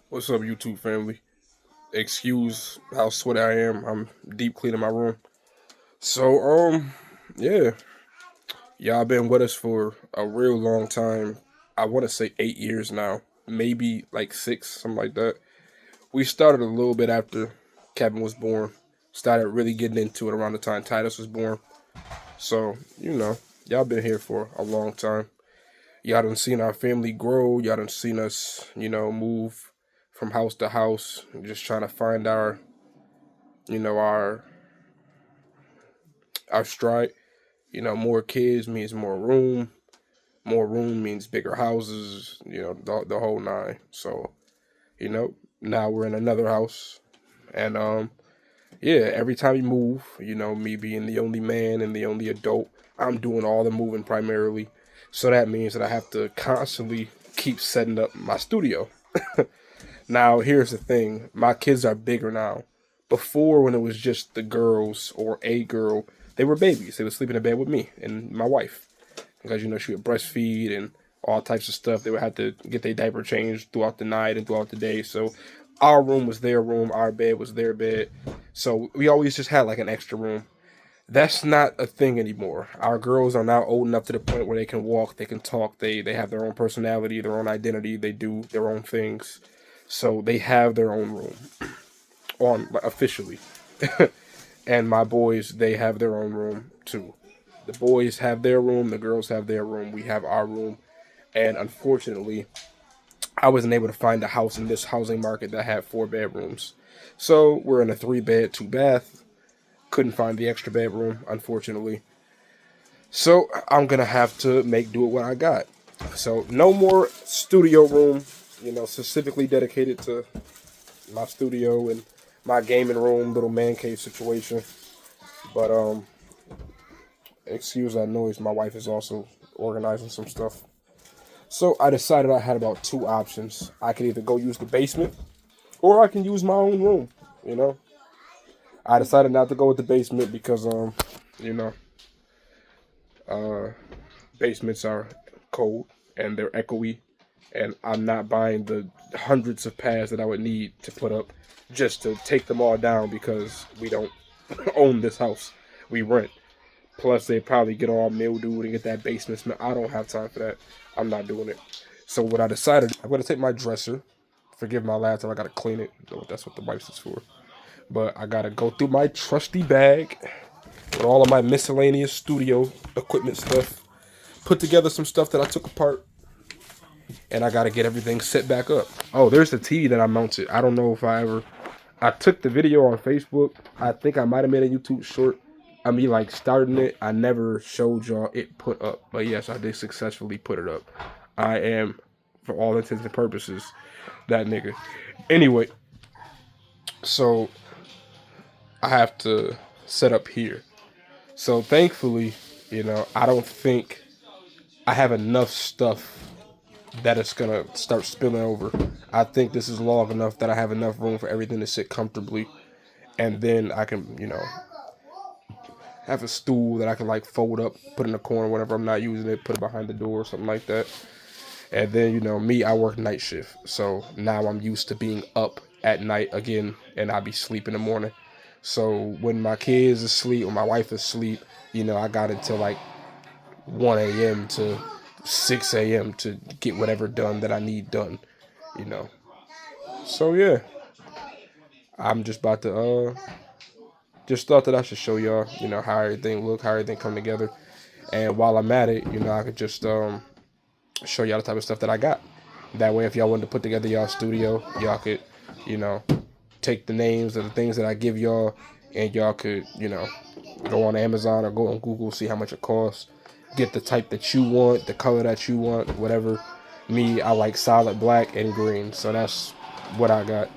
What's up, YouTube family? Excuse how sweaty I am. I'm deep cleaning my room. So, yeah, y'all been with us for a real long time. I want to say 8 years now, maybe like six, something like that. We started a little bit after Kevin was born. Started really getting into it around the time Titus was born. So, y'all been here for a long time. Y'all done seen our family grow. Y'all done seen us, move from house to house, just trying to find you know, our stride. More kids means more room. More room means bigger houses. The whole nine. So, now we're in another house, and yeah, every time you move, me being the only man and the only adult, I'm doing all the moving primarily. So that means that I have to constantly keep setting up my studio. Now, here's the thing: my kids are bigger now. Before, when it was just the girls or a girl, they were babies. They would sleep in a bed with me and my wife because she would breastfeed and all types of stuff. They would have to get their diaper changed throughout the night and throughout the day. So our room was their room, our bed was their bed. So we always just had like an extra room. That's not a thing anymore. Our girls are now old enough to the point where they can walk, they can talk, they have their own personality, their own identity, they do their own things. So they have their own room on officially. And my boys, they have their own room too. The boys have their room, the girls have their room, we have our room. And unfortunately, I wasn't able to find a house in this housing market that had 4 bedrooms. So we're in a 3 bed, 2 bath. Couldn't find the extra bedroom, unfortunately. So I'm gonna have to make do with what I got. So no more studio room, specifically dedicated to my studio and my gaming room, little man cave situation. But excuse that noise. My wife is also organizing some stuff. So I decided I had about two options. I could either go use the basement or I can use my own room. You know, I decided not to go with the basement because you know, uh, basements are cold and they're echoey, and I'm not buying the hundreds of pads that I would need to put up just to take them all down because we don't own this house. We rent. Plus, they probably get all mildewed and get that basement smell. I don't have time for that. I'm not doing it. So what I decided, I'm gonna take my dresser. Forgive my laptop. I gotta clean it. That's what the wipes is for. But I gotta go through my trusty bag with all of my miscellaneous studio equipment stuff. Put together some stuff that I took apart, and I gotta get everything set back up. Oh, there's the TV that I mounted. I don't know if I ever. I took the video on Facebook. I think I might have made a YouTube short. I mean, like starting it. I never showed y'all it put up, but yes, I did successfully put it up. I am, for all intents and purposes, that nigga. Anyway, so I have to set up here. So thankfully, I don't think I have enough stuff that it's gonna start spilling over. I think this is long enough that I have enough room for everything to sit comfortably, and then I can, have a stool that I can like fold up, put in the corner whenever I'm not using it, put it behind the door or something like that. And then, me, I work night shift. So now I'm used to being up at night again and I be sleep in the morning. So when my kids are asleep or my wife is asleep, I got until like 1 a.m. to 6 a.m. to get whatever done that I need done, you know. So yeah, I'm just about to just thought that I should show y'all, how everything look, how everything come together. And while I'm at it, I could just show y'all the type of stuff that I got. That way, if y'all wanted to put together y'all studio, y'all could, you know, take the names of the things that I give y'all, and y'all could, go on Amazon or go on Google, see how much it costs, get the type that you want, the color that you want, whatever. Me, I like solid black and green, so that's what I got.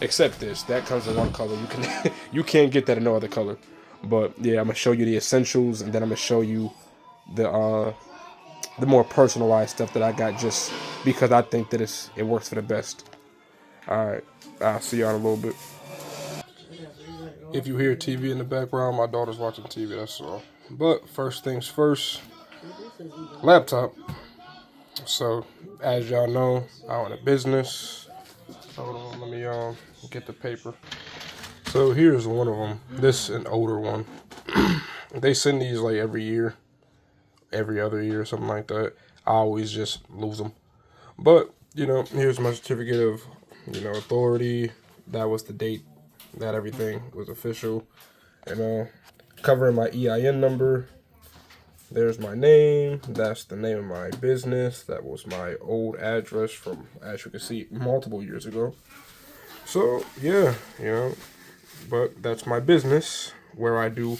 Except this, that comes in one color. You can you can't get that in no other color. But yeah, I'm gonna show you the essentials, and then I'm gonna show you the more personalized stuff that I got just because I think that it works for the best. All right, I'll see y'all in a little bit. If you hear TV in the background, my daughter's watching TV. That's all. But first things first, laptop. So as y'all know, I own a business. Hold on, let me get the paper. So here's one of them. This an older one. They send these like every year, every other year, something like that. I always just lose them. But here's my certificate of authority. That was the date that everything was official. Covering my EIN number. There's my name. That's the name of my business. That was my old address from, as you can see, multiple years ago. So, yeah, but that's my business where I do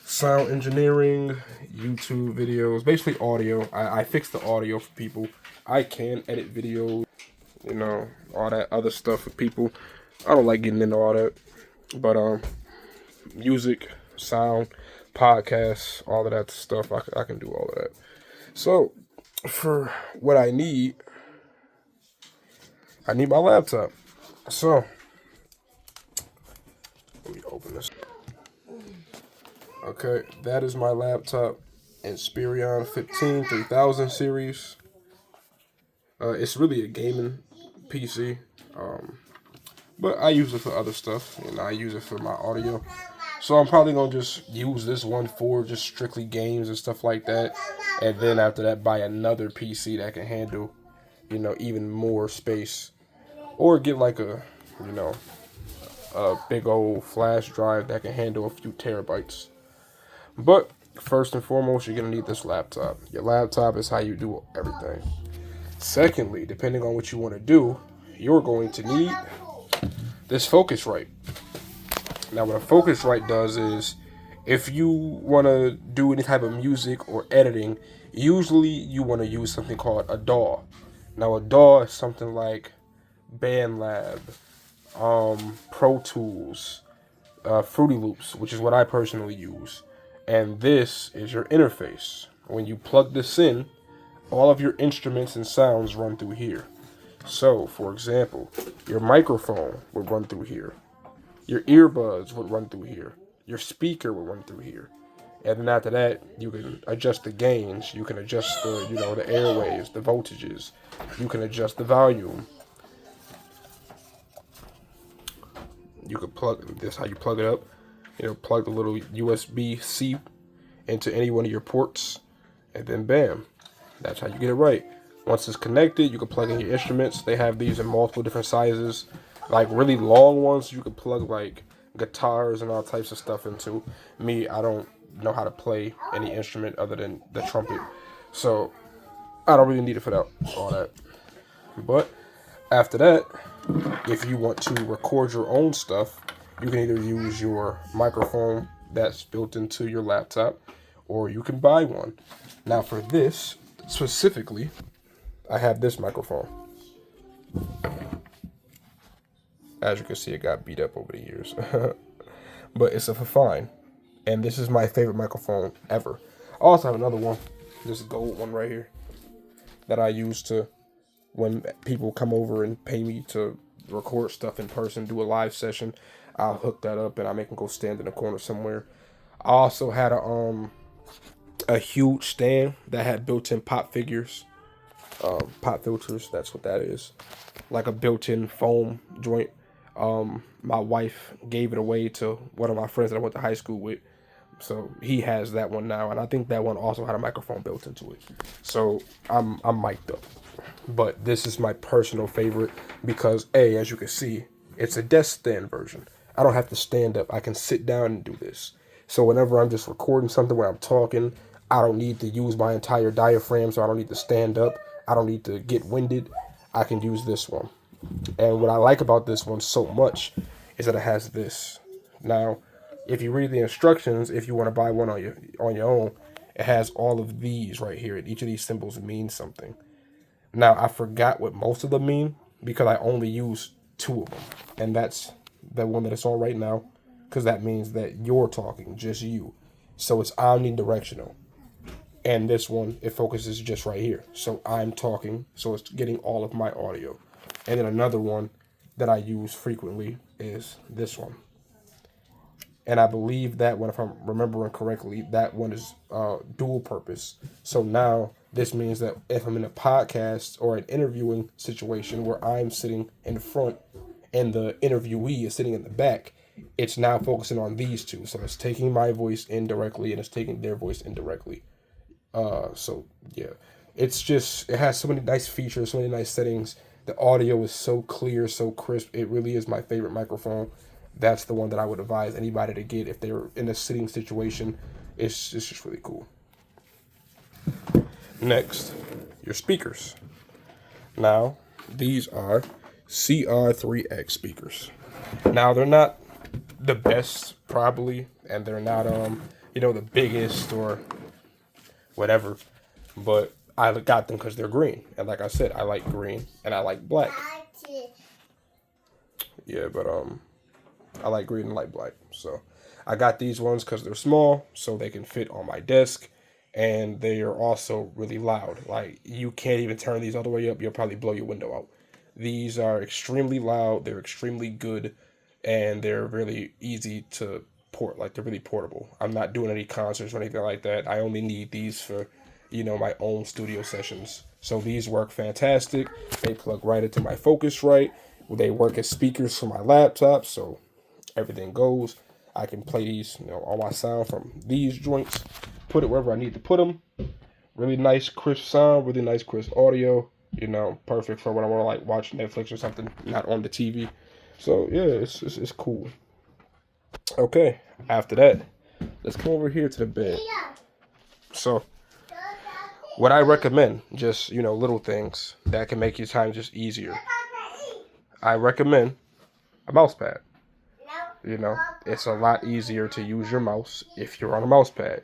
sound engineering, YouTube videos, basically audio. I fix the audio for people. I can edit videos, all that other stuff for people. I don't like getting into all that. But, music, sound, podcasts, all of that stuff, I can do all of that. So, for what I need my laptop. So, let me open this. Okay, that is my laptop, Inspiron 15 3000 series. It's really a gaming PC, but I use it for other stuff, and I use it for my audio. So I'm probably going to just use this one for just strictly games and stuff like that, and then after that buy another PC that can handle, even more space, or get like a big old flash drive that can handle a few terabytes. But first and foremost, you're going to need this laptop. Your laptop is how you do everything. Secondly, depending on what you want to do, you're going to need this Focusrite. Now, what a Focusrite does is, if you want to do any type of music or editing, usually you want to use something called a DAW. Now, a DAW is something like BandLab, Pro Tools, Fruity Loops, which is what I personally use. And this is your interface. When you plug this in, all of your instruments and sounds run through here. So, for example, your microphone would run through here. Your earbuds would run through here. Your speaker would run through here. And then after that, you can adjust the gains. You can adjust the, the airwaves, the voltages. You can adjust the volume. You could plug, this how you plug it up. Plug the little USB-C into any one of your ports. And then bam, that's how you get it right. Once it's connected, you can plug in your instruments. They have these in multiple different sizes. Like really long ones, you can plug like guitars and all types of stuff into. Me, I don't know how to play any instrument other than the trumpet. So I don't really need it for that, all that. But after that, if you want to record your own stuff, you can either use your microphone that's built into your laptop, or you can buy one. Now for this specifically, I have this microphone. As you can see, it got beat up over the years. But it's a fine. And this is my favorite microphone ever. I also have another one, this gold one right here, that I use to, when people come over and pay me to record stuff in person, do a live session, I'll hook that up and I make them go stand in a corner somewhere. I also had a huge stand that had built-in pop figures, pop filters, that's what that is. Like a built-in foam joint. My wife gave it away to one of my friends that I went to high school with. So he has that one now, and I think that one also had a microphone built into it. So I'm mic'd up. But this is my personal favorite because as you can see, it's a desk stand version. I don't have to stand up. I can sit down and do this. So whenever I'm just recording something where I'm talking, I don't need to use my entire diaphragm, so I don't need to stand up. I don't need to get winded. I can use this one. And what I like about this one so much is that it has this. Now, if you read the instructions, if you want to buy one on your own, it has all of these right here. And each of these symbols means something. Now, I forgot what most of them mean because I only use 2 of them. And that's the one that it's on right now, because that means that you're talking, just you. So it's omnidirectional. And this one, it focuses just right here. So I'm talking, so it's getting all of my audio. And then another one that I use frequently is this one. And I believe that one, if I'm remembering correctly, that one is dual purpose. So now this means that if I'm in a podcast or an interviewing situation where I'm sitting in front and the interviewee is sitting in the back, it's now focusing on these two. So it's taking my voice indirectly and it's taking their voice indirectly. So yeah, it has so many nice features, so many nice settings. The audio is so clear, so crisp. It really is my favorite microphone. That's the one that I would advise anybody to get if they're in a sitting situation. It's just really cool. Next, your speakers. Now, these are CR3X speakers. Now, they're not the best, probably, and they're not, the biggest or whatever, but I got them because they're green. And like I said, I like green and I like black. Yeah, but, I like green and like black. So, I got these ones because they're small, so they can fit on my desk. And they are also really loud. Like, you can't even turn these all the way up. You'll probably blow your window out. These are extremely loud. They're extremely good. And they're really easy to port. Like, they're really portable. I'm not doing any concerts or anything like that. I only need these for, my own studio sessions. So these work fantastic. They plug right into my Focusrite. They work as speakers for my laptop. So everything goes. I can play these, all my sound from these joints. Put it wherever I need to put them. Really nice, crisp sound. Really nice, crisp audio. Perfect for when I want to watch Netflix or something, not on the TV. So yeah, it's cool. Okay, after that, let's come over here to the bed. So, what I recommend, just little things that can make your time just easier. I recommend a mouse pad. It's a lot easier to use your mouse if you're on a mouse pad.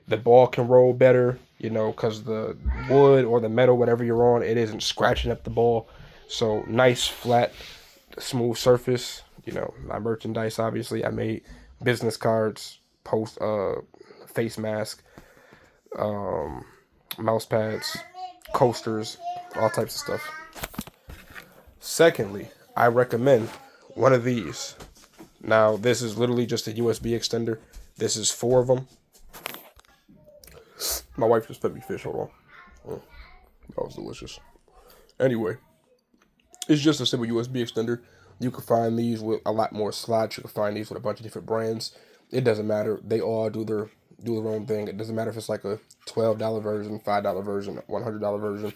The ball can roll better, because the wood or the metal, whatever you're on, it isn't scratching up the ball. So nice, flat, smooth surface. My merchandise, obviously, I made business cards, face mask, mouse pads, coasters, all types of stuff. Secondly, I recommend one of these. Now, this is literally just a USB extender. This is 4 of them. My wife just fed me fish. Hold on. That was delicious. Anyway, it's just a simple USB extender. You can find these with a lot more slots. You can find these with a bunch of different brands. It doesn't matter. They all do their own thing. It doesn't matter if it's like a $12 version, $5 version, $100 version.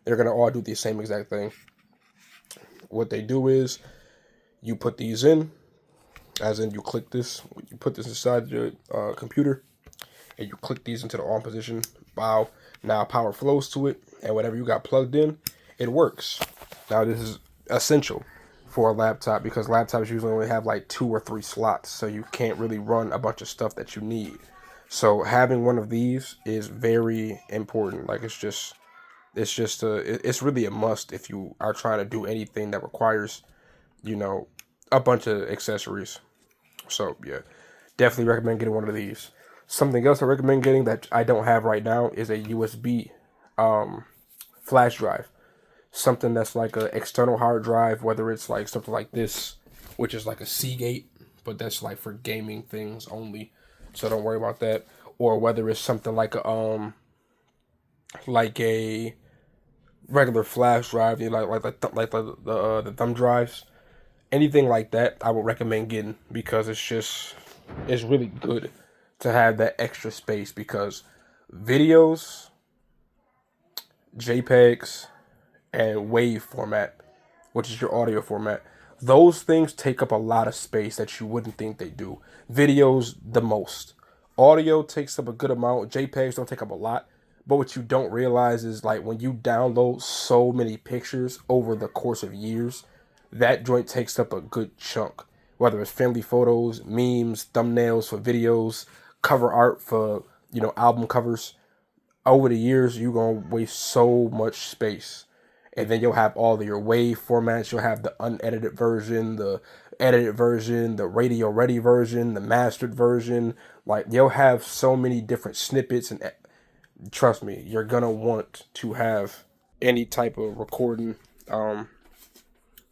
They're going to all do the same exact thing. What they do is you put these in, as in you click this. You put this inside your computer. And you click these into the on position. Wow. Now power flows to it. And whatever you got plugged in, it works. Now this is essential for a laptop because laptops usually only have like 2 or 3 slots. So you can't really run a bunch of stuff that you need. So having one of these is very important. Like it's really a must if you are trying to do anything that requires, a bunch of accessories. So yeah, definitely recommend getting one of these. Something else I recommend getting that I don't have right now is a USB flash drive. Something that's like an external hard drive, whether it's like something like this, which is like a Seagate, but that's like for gaming things only. So don't worry about that. Or whether it's something like a regular flash drive, the thumb drives. Anything like that, I would recommend getting because it's really good to have that extra space because videos, JPEGs, and WAV format, which is your audio format, those things take up a lot of space that you wouldn't think they do. Videos, the most. Audio takes up a good amount. JPEGs don't take up a lot. But what you don't realize is like when you download so many pictures over the course of years, that joint takes up a good chunk. Whether it's family photos, memes, thumbnails for videos, cover art for, album covers. Over the years, you're going to waste so much space. And then you'll have all of your WAV formats. You'll have the unedited version, the edited version, the radio ready version, the mastered version. Like, you'll have so many different snippets. And trust me, you're going to want to have any type of recording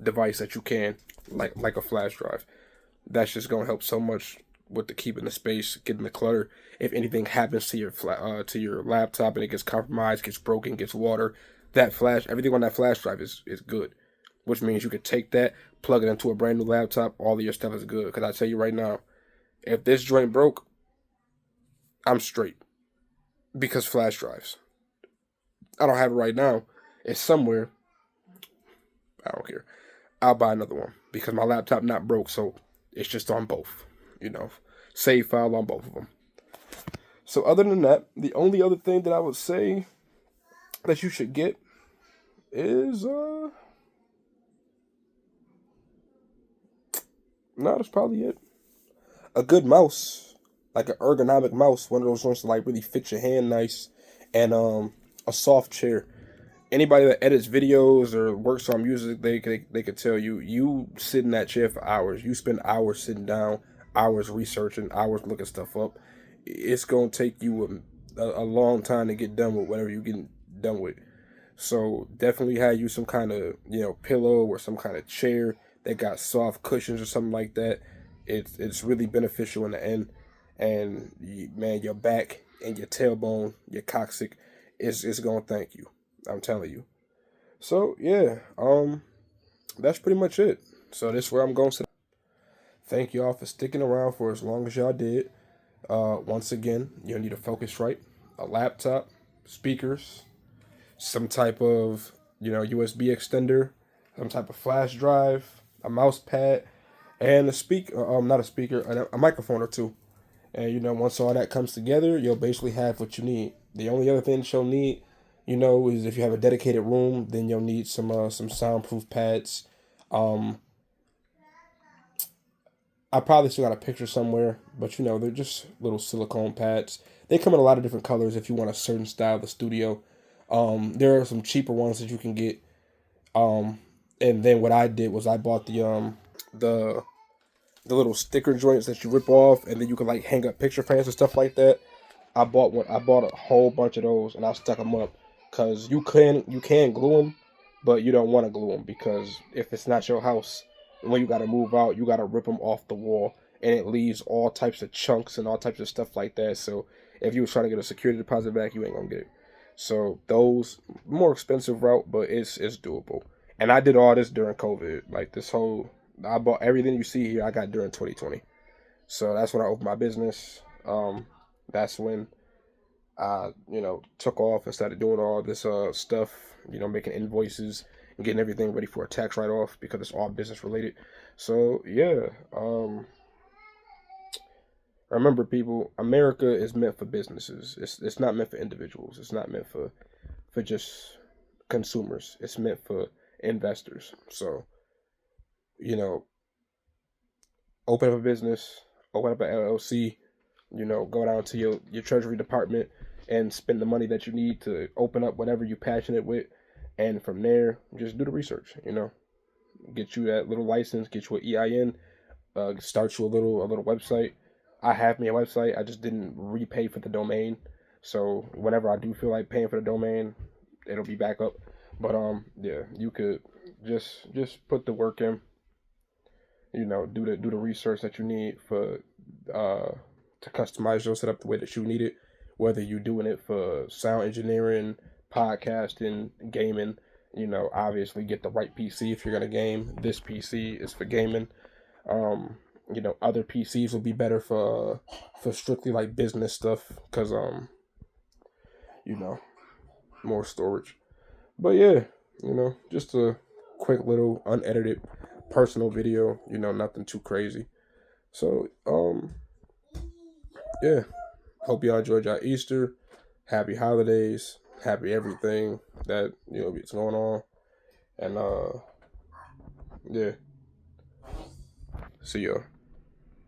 device that you can, like a flash drive. That's just going to help so much with the keeping the space, getting the clutter. If anything happens to your laptop and it gets compromised, gets broken, gets water, everything on that flash drive is good. which means you could take that, plug it into a brand new laptop, all of your stuff is good. Because I tell you right now, if this joint broke, I'm straight. Because flash drives. I don't have it right now. It's somewhere. I don't care. I'll buy another one because my laptop not broke, so it's just on both. Save file on both of them. So other than that, the only other thing that I would say that you should get is no, that's probably it. A good mouse, like an ergonomic mouse, one of those ones to like really fit your hand nice, and a soft chair. Anybody that edits videos or works on music, they could tell you sit in that chair for hours. You spend hours sitting down, hours researching, hours looking stuff up. It's gonna take you a long time to get done with whatever you get done with. So definitely have you some kind of pillow or some kind of chair that got soft cushions or something like that. It's really beneficial in the end, and man, your back and your tailbone, your coccyx, is gonna thank you. I'm telling you. So yeah, that's pretty much it. So this is where I'm going to. Thank y'all for sticking around for as long as y'all did. Once again, you'll need a Focusrite, a laptop, speakers, some type of USB extender, some type of flash drive, a mouse pad, and a speaker. Not a speaker, a microphone or two. And once all that comes together, you'll basically have what you need. The only other thing that you'll need, is if you have a dedicated room, then you'll need some soundproof pads. I probably still got a picture somewhere, but they're just little silicone pads. They come in a lot of different colors if you want a certain style of the studio. There are some cheaper ones that you can get. And then what I did was I bought the little sticker joints that you rip off, and then you can like hang up picture frames and stuff like that. I bought one. I bought a whole bunch of those, and I stuck them up because you can glue them, but you don't want to glue them because if it's not your house, when you got to move out, you got to rip them off the wall, and it leaves all types of chunks and all types of stuff like that. So if you was trying to get a security deposit back, you ain't gonna get it. So those more expensive route, but it's doable. And I did all this during COVID. Like I bought everything you see here. I got during 2020. So that's when I opened my business. That's when I took off and started doing all this stuff. Making invoices and getting everything ready for a tax write-off because it's all business related. So yeah, remember people, America is meant for businesses. It's not meant for individuals. It's not meant for just consumers. It's meant for investors. So open up a business, open up an LLC. Go down to your treasury department and spend the money that you need to open up whatever you're passionate with, and from there just do the research. Get you that little license, get you an EIN, start you a little website. I have me a website. I just didn't repay for the domain, so whenever I do feel like paying for the domain, it'll be back up. But yeah, you could just put the work in. Do the research that you need for to customize your setup the way that you need it. Whether you're doing it for sound engineering, podcasting, gaming, obviously get the right PC if you're gonna game. This PC is for gaming. Other PCs will be better for strictly like business stuff because more storage. But yeah, just a quick little unedited personal video, nothing too crazy. So yeah, hope y'all enjoyed y'all Easter. Happy holidays, happy everything that is going on. And yeah. See y'all.